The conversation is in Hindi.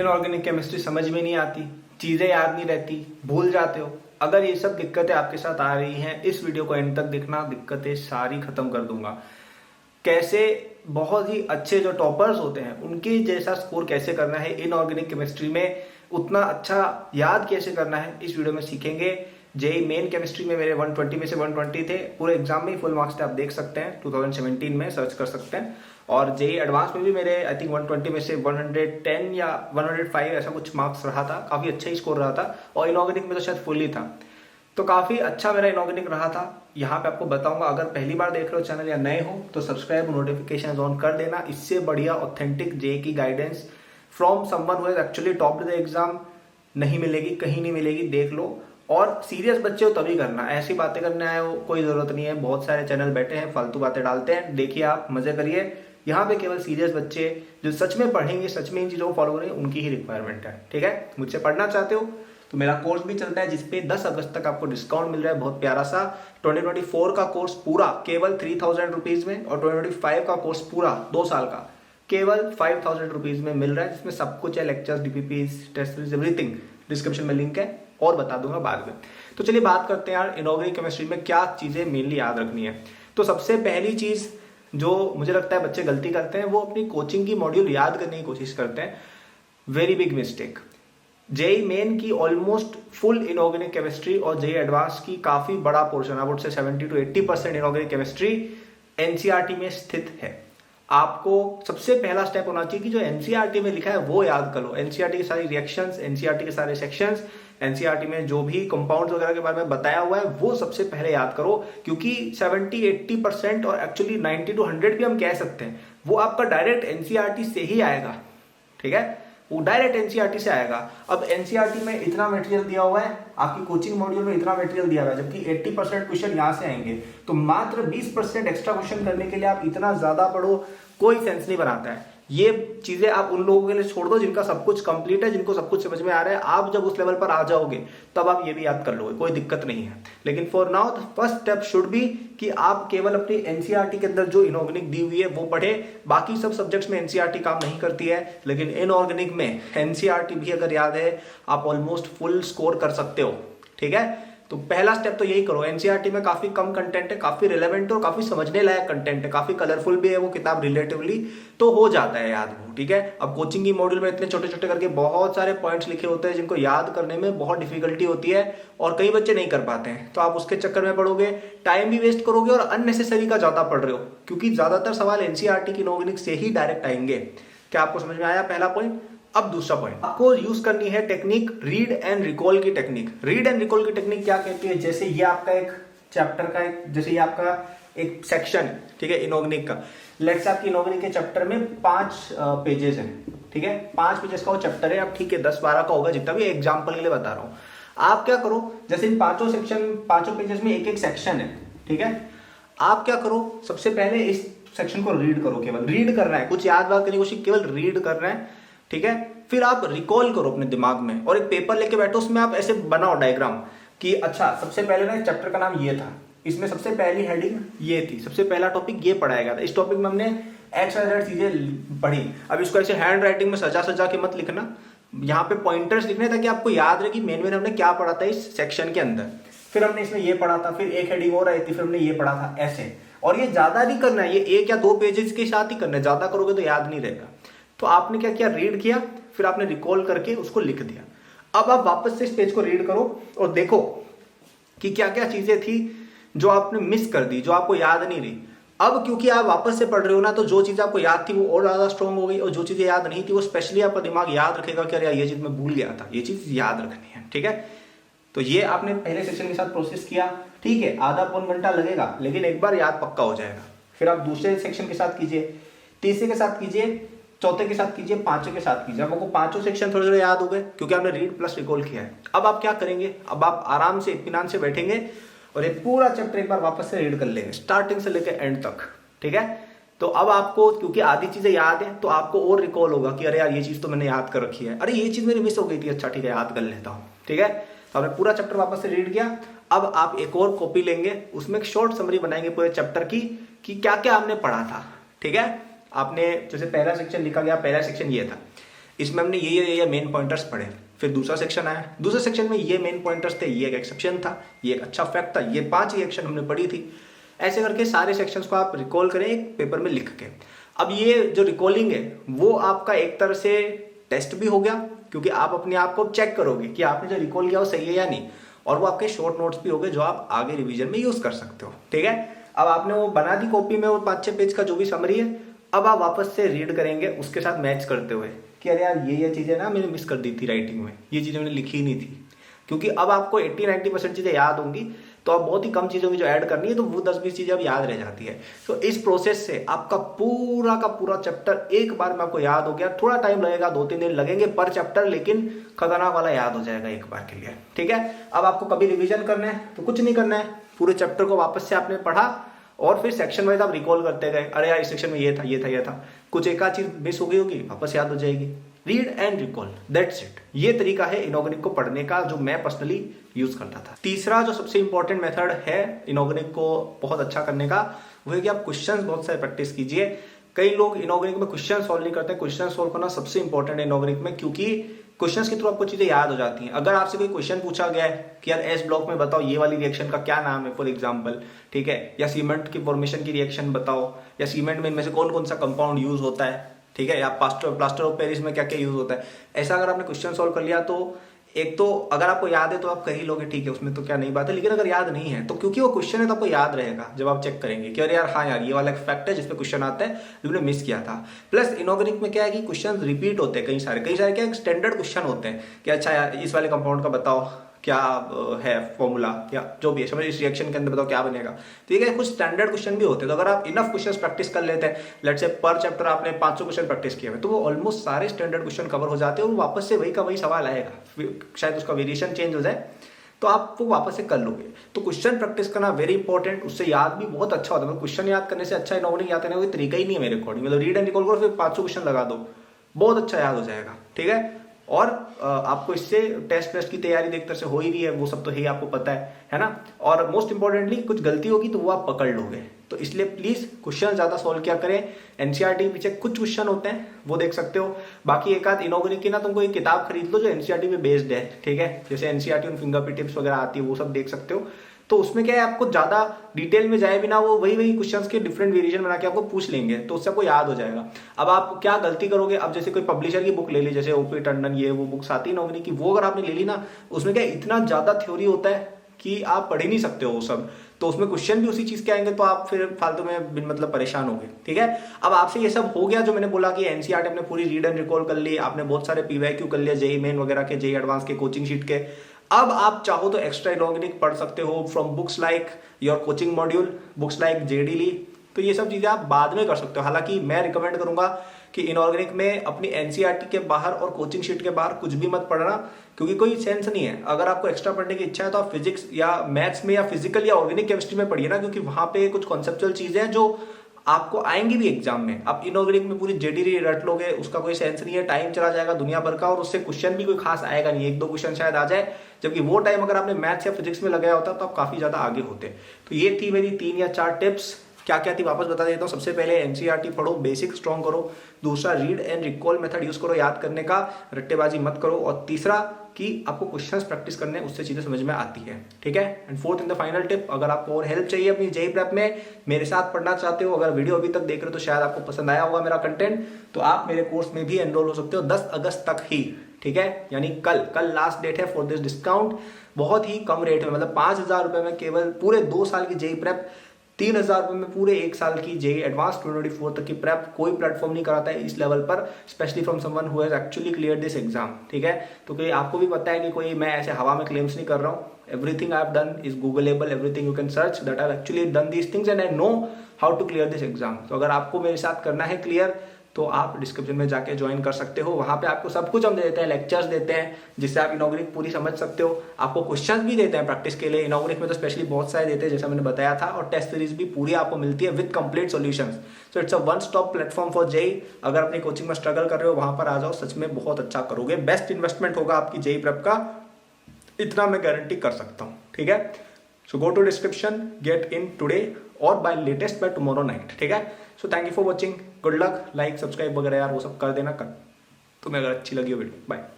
इनऑर्गेनिक केमिस्ट्री समझ में नहीं आती, चीजें याद नहीं रहती, भूल जाते हो। अगर ये सब दिक्कतें आपके साथ आ रही हैं, इस वीडियो को एंड तक देखना, दिक्कतें सारी खत्म कर दूंगा। कैसे बहुत ही अच्छे जो टॉपर्स होते हैं उनके जैसा स्कोर कैसे करना है, इनऑर्गेनिक केमिस्ट्री में उतना अच्छा याद कैसे करना है, इस वीडियो में सीखेंगे। जेई मेन केमिस्ट्री में मेरे 120 में से 120 थे, पूरे एग्जाम में ही फुल मार्क्स थे, आप देख सकते हैं 2017 में सर्च कर सकते हैं। और जेई एडवांस में भी मेरे आई थिंक 120 में से 110 या 105 ऐसा कुछ मार्क्स रहा था, काफी अच्छा ही स्कोर रहा था। और इनऑर्गेनिक में तो शायद फुल ही था, तो काफी अच्छा मेरा इनऑर्गेनिक रहा था। यहाँ पे आपको बताऊंगा, अगर पहली बार देख रहे हो चैनल या नए हो तो सब्सक्राइब, नोटिफिकेशन ऑन कर देना। इससे बढ़िया ऑथेंटिक जेई की guidance from someone who has actually topped the exam नहीं मिलेगी, कहीं नहीं मिलेगी, देख लो। और सीरियस बच्चे हो तभी करना, ऐसी बातें करने आए हो कोई जरूरत नहीं है। बहुत सारे चैनल बैठे हैं फालतू बातें डालते हैं, देखिए आप मजे करिए। यहाँ पे केवल सीरियस बच्चे जो सच में पढ़ेंगे, सच में इन चीजों को फॉलो करेंगे, उनकी ही रिक्वायरमेंट है। ठीक है, मुझसे पढ़ना चाहते हो तो मेरा कोर्स भी चलता है जिसपे 10 अगस्त तक आपको डिस्काउंट मिल रहा है, बहुत प्यारा सा। 2024 का कोर्स पूरा केवल 3000 रुपीज में, और 2025 का कोर्स पूरा 2 साल का केवल 5000 रुपीज में मिल रहा है, जिसमें सब कुछ है, lectures, DPPs, test series, everything. Description में लिंक है और बता दूंगा बाद में। तो चलिए बात करते हैं यार, इनऑर्गेनिक केमिस्ट्री में क्या चीजें मेनली याद रखनी है। तो सबसे पहली चीज जो मुझे लगता है बच्चे गलती करते हैं, वो अपनी कोचिंग की मॉड्यूल याद करने की कोशिश करते हैं। Very big mistake. JEE Main की ऑलमोस्ट फुल इनऑर्गेनिक केमिस्ट्री और जेई एडवांस की काफी बड़ा portion, I would say 70 to 80% inorganic chemistry NCERT में स्थित है। आपको सबसे पहला स्टेप होना चाहिए कि जो एनसीईआरटी में लिखा है वो याद कर लो। एनसीईआरटी की सारी रिएक्शंस, एनसीईआरटी के सारे सेक्शंस, एनसीईआरटी में जो भी कंपाउंड्स वगैरह के बारे में बताया हुआ है वो सबसे पहले याद करो, क्योंकि 70-80% और एक्चुअली 90 to 100 भी हम कह सकते हैं, वो आपका डायरेक्ट एनसीईआरटी से ही आएगा। ठीक है, वो डायरेक्ट एनसीईआरटी से आएगा। अब एनसीईआरटी में इतना मटेरियल दिया हुआ है, आपकी कोचिंग मॉड्यूल में इतना मटेरियल दिया हुआ है, जबकि 80% क्वेश्चन यहां से आएंगे, तो मात्र 20% एक्स्ट्रा क्वेश्चन करने के लिए आप इतना ज्यादा पढ़ो, कोई सेंस नहीं बनाता है। ये चीजें आप उन लोगों के लिए छोड़ दो जिनका सब कुछ कंप्लीट है, जिनको सब कुछ समझ में आ रहा है। आप जब उस लेवल पर आ जाओगे तब आप ये भी याद कर लोगे, कोई दिक्कत नहीं है। लेकिन for now the first step should be कि आप केवल अपनी एनसीईआरटी के अंदर जो इनऑर्गेनिक दी हुई है वो पढ़े। बाकी सब सब्जेक्ट्स में एनसीईआरटी काम नहीं करती है, लेकिन इनऑर्गेनिक में एनसीईआरटी भी अगर याद है आप ऑलमोस्ट फुल स्कोर कर सकते हो। ठीक है, तो पहला स्टेप तो यही करो। एनसीईआरटी में काफी कम कंटेंट है, काफी रिलेवेंट और काफी समझने लायक कंटेंट है, काफी कलरफुल भी है वो किताब रिलेटिवली, तो हो जाता है याद वो। ठीक है, अब कोचिंग की मॉड्यूल में इतने छोटे छोटे करके बहुत सारे पॉइंट्स लिखे होते हैं जिनको याद करने में बहुत डिफिकल्टी होती है और कई बच्चे नहीं कर पाते हैं, तो आप उसके चक्कर में पढ़ोगे, टाइम भी वेस्ट करोगे और अननेसेसरी का ज्यादा पढ़ रहे हो, क्योंकि ज्यादातर सवाल एनसीईआरटी की इनऑर्गेनिक से ही डायरेक्ट आएंगे। क्या आपको समझ में आया पहला पॉइंट? अब दूसरा पॉइंट, आपको यूज करनी है टेक्निक रीड एंड रिकॉल की टेक्निक। रीड एंड रिकॉल की टेक्निक क्या कहती है? जैसे ये आपका एक चैप्टर का जैसे ये आपका एक सेक्शन है, ठीक है, इनऑर्गेनिक का। लेट्स से आपकी इनऑर्गेनिक के चैप्टर में 5 पेजेस हैं, ठीक है, 5 पेजेस का वो चैप्टर है। अब ठीक है 10-12 का होगा, जितना भी एग्जाम्पल के लिए बता रहा हूं। आप क्या करो, जैसे इन 5 पेजेस में एक एक सेक्शन है, ठीक है, आप क्या करो, सबसे पहले इस सेक्शन को रीड करो, केवल रीड करना है, कुछ याद करने की कोशिश, केवल रीड करना है। ठीक है, फिर आप रिकॉल करो अपने दिमाग में और एक पेपर लेके बैठो, उसमें आप ऐसे बनाओ डायग्राम कि अच्छा सबसे पहले ना चैप्टर का नाम ये था, इसमें सबसे पहली हेडिंग ये थी, सबसे पहला टॉपिक ये पढ़ाया गया था, इस टॉपिक में हमने XYZ चीजें पढ़ी। अब इसको ऐसे हैंड राइटिंग में सजा सजा के मत लिखना, यहाँ पे पॉइंटर्स लिखने ताकि आपको याद रहे कि मेन मेन हमने क्या पढ़ा था इस सेक्शन के अंदर। फिर हमने इसमें ये पढ़ा था, फिर एक हेडिंग और आई थी, फिर हमने ये पढ़ा था, ऐसे। और ये ज्यादा नहीं करना है, ये 1 या 2 पेजेस के साथ ही करना है, ज्यादा करोगे तो याद नहीं रहेगा। तो आपने क्या किया, रीड किया, फिर आपने रिकॉल करके उसको लिख दिया। अब आप वापस से इस पेज को रीड करो और देखो कि क्या क्या चीजें थी जो आपने मिस कर दी, जो आपको याद नहीं रही। अब क्योंकि आप वापस से पढ़ रहे हो ना, तो जो चीज आपको याद थी वो और ज्यादा स्ट्रॉन्ग हो गई, और जो चीजें याद नहीं थी वो स्पेशली आपका दिमाग याद रखेगा कि अरे ये चीज मैं भूल गया था, ये चीज याद रखनी है। ठीक है, तो ये आपने पहले सेक्शन के साथ प्रोसेस किया, ठीक है, आधा पौन घंटा लगेगा, लेकिन एक बार याद पक्का हो जाएगा। फिर आप दूसरे सेक्शन के साथ कीजिए, तीसरे के साथ कीजिए, चौथे के साथ कीजिए, पांचवें के साथ कीजिए। आपको 5 सेक्शन थोड़े थोड़े याद हो गए क्योंकि आपने रीड प्लस रिकॉल किया है। अब आप क्या करेंगे, अब आप आराम से इत्मीनान से बैठेंगे और ये पूरा चैप्टर एक बार वापस से रीड कर लेंगे, स्टार्टिंग से लेकर एंड तक। ठीक है, तो अब आपको क्योंकि आधी चीजें याद है तो आपको और रिकॉल होगा कि अरे यार ये चीज तो मैंने याद कर रखी है, अरे ये चीज मेरी मिस हो गई थी, अच्छा ठीक है याद कर लेता हूँ। ठीक है, तो आपने पूरा चैप्टर वापस से रीड किया। अब आप एक और कॉपी लेंगे, उसमें एक शॉर्ट समरी बनाएंगे पूरे चैप्टर की कि क्या क्या हमने पढ़ा था। ठीक है, आपने जैसे पहला सेक्शन लिखा गया, पहला सेक्शन ये था, इसमें हमने ये मेन पॉइंटर्स पढ़े। फिर दूसरा सेक्शन आया, दूसरे सेक्शन में ये मेन पॉइंटर्स थे, ये एक एक्सेप्शन था, ये एक अच्छा फैक्ट था, ये 5 रिएक्शन हमने पढ़ी थी। ऐसे करके सारे सेक्शंस को आप रिकॉल करें एक पेपर में लिख के। अब ये जो रिकॉलिंग है वो आपका एक तरह से टेस्ट भी हो गया, क्योंकि आप अपने आप को चेक करोगे कि आपने जो रिकॉल किया वो सही है या नहीं, और वो आपके शॉर्ट नोट्स भी हो गए जो आप आगे रिवीजन में यूज कर सकते हो। ठीक है, अब आपने वो बना दी कॉपी में वो 5-6 पेज का जो भी समरी है। अब आप वापस से रीड करेंगे उसके साथ मैच करते हुए कि अरे यार ये चीजें ना मैंने मिस कर दी थी राइटिंग में, ये चीजें मैंने लिखी ही नहीं थी। क्योंकि अब आपको 80-90% चीजें याद होंगी, तो आप बहुत ही कम चीजों की जो ऐड करनी है, तो वो 10-20 चीजें अब याद रह जाती है। तो इस प्रोसेस से आपका पूरा का पूरा चैप्टर एक बार में आपको याद हो गया। थोड़ा टाइम लगेगा, 2-3 दिन लगेंगे पर चैप्टर, लेकिन खतरनाक वाला याद हो जाएगा एक बार के लिए। ठीक है, अब आपको कभी रिवीजन करना है तो कुछ नहीं करना है, पूरे चैप्टर को वापस से आपने पढ़ा और फिर सेक्शन वाइज आप रिकॉल करते गए। अरे यार इस सेक्शन में ये था, ये था, ये था, कुछ एक आध चीज मिस हो गई होगी, वापस याद हो जाएगी। Read and recall, that's it. ये तरीका है इनऑर्गेनिक को पढ़ने का जो मैं पर्सनली यूज करता था। तीसरा जो सबसे इंपॉर्टेंट मेथड है इनऑर्गेनिक को बहुत अच्छा करने का, वो है कि आप क्वेश्चंस बहुत सारे प्रैक्टिस कीजिए। कई लोग इनऑर्गेनिक में क्वेश्चन सॉल्व नहीं करते। क्वेश्चन सॉल्व करना सबसे इंपॉर्टेंट है इनऑर्गेनिक में, क्योंकि क्वेश्चंस के थ्रू आपको चीजें याद हो जाती हैं। अगर आपसे कोई क्वेश्चन पूछा गया है कि यार एस ब्लॉक में बताओ ये वाली रिएक्शन का क्या नाम है फॉर एग्जांपल, ठीक है, या सीमेंट की फॉर्मेशन की रिएक्शन बताओ, या सीमेंट में इनमें से कौन कौन सा कंपाउंड यूज होता है, ठीक है, या प्लास्टर ऑफ पेरिस में क्या क्या यूज होता है, ऐसा अगर आपने क्वेश्चन सॉल्व कर लिया तो एक तो अगर आपको याद है तो आप कर ही लोगे, ठीक है, उसमें तो क्या नई बात है। लेकिन अगर याद नहीं है तो क्योंकि वो क्वेश्चन है तो आपको याद रहेगा जब आप चेक करेंगे कि अरे यार हाँ यार ये वाला एक फैक्ट है जिसमें क्वेश्चन आता है जो मैंने मिस किया था। प्लस इनऑर्गेनिक में क्या है कि क्वेश्चन रिपीट होते हैं, कई सारे क्या स्टैंडर्ड क्वेश्चन होते हैं कि अच्छा यार इस वाले कंपाउंड का बताओ क्या है फॉर्मूला, या जो भी है समझ, इस रिएक्शन के अंदर बताओ क्या बनेगा। तो ये कुछ स्टैंडर्ड क्वेश्चन भी होते हैं। तो अगर आप इनफ क्वेश्चंस प्रैक्टिस कर लेते हैं, लेट्स से पर चैप्टर आपने 500 क्वेश्चन प्रैक्टिस किए हैं, तो वो ऑलमोस्ट सारे स्टैंडर्ड क्वेश्चन कवर हो जाते हैं और वापस से वही का वही सवाल आएगा, शायद उसका वेरिएशन चेंज हो जाए तो आप वो वापस से कर लोगे। तो क्वेश्चन प्रैक्टिस करना वेरी इंपॉर्टेंट, उससे याद भी बहुत अच्छा होता है। क्वेश्चन याद करने से अच्छा इनऑर्गेनिक याद करने का कोई तरीका ही नहीं है मेरे अकॉर्डिंग। मतलब रीड एंड रिकॉल करो, फिर 500 क्वेश्चन लगा दो, बहुत अच्छा याद हो जाएगा। ठीक है, और आपको इससे टेस्ट की तैयारी एक तरह से हो ही रही है, वो सब तो ही आपको पता है ना। और मोस्ट इंपॉर्टेंटली कुछ गलती होगी तो वो आप पकड़ लोगे। तो इसलिए प्लीज क्वेश्चन ज्यादा सॉल्व किया करें। एनसीईआरटी के पीछे कुछ क्वेश्चन होते हैं वो देख सकते हो, बाकी एक आध इनऑर्गेनिक की ना तुमको एक किताब खरीद लो जो एनसीईआरटी पे बेस्ड है, ठीक है, जैसे एनसीईआरटी उन फिंगरप्रिंट टिप्स वगैरह आती है वो सब देख सकते हो। तो उसमें क्या है आपको ज्यादा डिटेल में जाए बिना वो वही क्वेश्चंस के डिफरेंट वेरिएशन बना के आपको पूछ लेंगे, तो उससे आपको याद हो जाएगा। अब आप क्या गलती करोगे, अब जैसे कोई पब्लिशर की बुक ले ली, जैसे ओपी टंडन ये वो बुक्स आती है नौकरी की, वो अगर आपने ले ली ना, उसमें क्या इतना ज्यादा थ्योरी होता है कि आप पढ़ ही नहीं सकते हो वो सब। तो उसमें क्वेश्चन भी उसी चीज के आएंगे तो आप फिर फालतू में बिन मतलब परेशान होंगे। ठीक है, अब आपसे ये सब हो गया जो मैंने बोला कि एनसीईआरटी आपने पूरी रीड एंड रिकॉल कर ली, आपने बहुत सारे पीवाईक्यू कर लिया जेईई मेन वगैरह के, जेईई एडवांस के, कोचिंग शीट के। अब आप चाहो तो एक्स्ट्रा इनऑर्गेनिक पढ़ सकते हो from books like your coaching module, books like J D Lee. तो ये सब चीजें आप बाद में कर सकते हो। हालांकि मैं रिकमेंड करूंगा कि इनऑर्गेनिक में अपनी एनसीईआरटी के बाहर और कोचिंग शीट के बाहर कुछ भी मत पढ़ना, क्योंकि कोई सेंस नहीं है। अगर आपको एक्स्ट्रा पढ़ने की इच्छा है तो आप फिजिक्स या मैथ्स में या फिजिकल या ऑर्गेनिक केमिस्ट्री में पढ़िए ना, क्योंकि वहां पे कुछ कॉन्सेप्चुअल चीजें हैं जो आपको आएंगी भी एग्जाम में। आप इनऑर्गेनिक में पूरी जेडीली रट लोगे, उसका कोई सेंस नहीं है, टाइम चला जाएगा दुनिया भर का, और उससे क्वेश्चन भी कोई खास आएगा नहीं, 1-2 क्वेश्चन शायद आ जाए, जबकि वो टाइम अगर आपने मैथ्स या फिजिक्स में लगाया होता तो आप काफी ज्यादा आगे होते। तो ये थी मेरी 3 या 4 टिप्स। क्या क्या थी वापस बता देता हूँ। सबसे पहले एनसीईआरटी पढ़ो, बेसिक स्ट्रॉन्ग करो। दूसरा, read and recall method use करो याद करने का, रट्टेबाजी मत करो। और तीसरा कि आपको क्वेश्चंस प्रैक्टिस करने, उससे चीजें समझ में आती है। ठीक है, and fourth in the final tip, अगर आपको और हेल्प चाहिए अपनी जेईई प्रेप में, मेरे साथ पढ़ना चाहते हो, अगर वीडियो अभी तक देख रहे हो तो शायद आपको पसंद आया होगा मेरा कंटेंट, तो आप मेरे कोर्स में भी एनरोल हो सकते हो 10 अगस्त तक ही। ठीक है, यानी कल लास्ट डेट है फॉर दिस डिस्काउंट। बहुत ही कम रेट में, मतलब 5,000 रुपए में केवल पूरे 2 साल की जेईई प्रेप, 3,000 रुपए में पूरे 1 साल की जेईई एडवांस 2024 तक की प्रेप। कोई प्लेटफॉर्म नहीं कराता है इस लेवल पर, specially from someone who has actually clear this exam. ठीक है, तो कोई आपको भी पता है कि कोई मैं ऐसे हवा में क्लेम्स नहीं कर रहा हूँ। Everything I have done is googleable, everything you can search that I have actually done these things and I know how to clear this exam. तो अगर आपको मेरे साथ करना है क्लियर, तो आप डिस्क्रिप्शन में जाके ज्वाइन कर सकते हो। वहां पे आपको सब कुछ हम दे देते हैं, लेक्चर्स देते हैं जिससे आप इनॉग्रेनिक पूरी समझ सकते हो। आपको क्वेश्चंस भी देते हैं प्रैक्टिस के लिए, इनॉग्रेनिक में तो स्पेशली बहुत सारे देते हैं जैसा मैंने बताया था, और टेस्ट सीरीज भी पूरी आपको मिलती है with complete solutions. So it's a one stop platform for JEE. अगर अपनी कोचिंग में स्ट्रगल कर रहे हो वहां पर आ जाओ, सच में बहुत अच्छा करोगे, बेस्ट इन्वेस्टमेंट होगा आपकी जेईई प्रेप का, इतना मैं गारंटी कर सकता हूँ। ठीक है, so go to description, get in today और by latest by tomorrow night. ठीक है, so thank you for watching, good luck, like subscribe वगैरह यार वो सब कर देना कर। तुम्हें अगर अच्छी लगी हो वीडियो, बाय।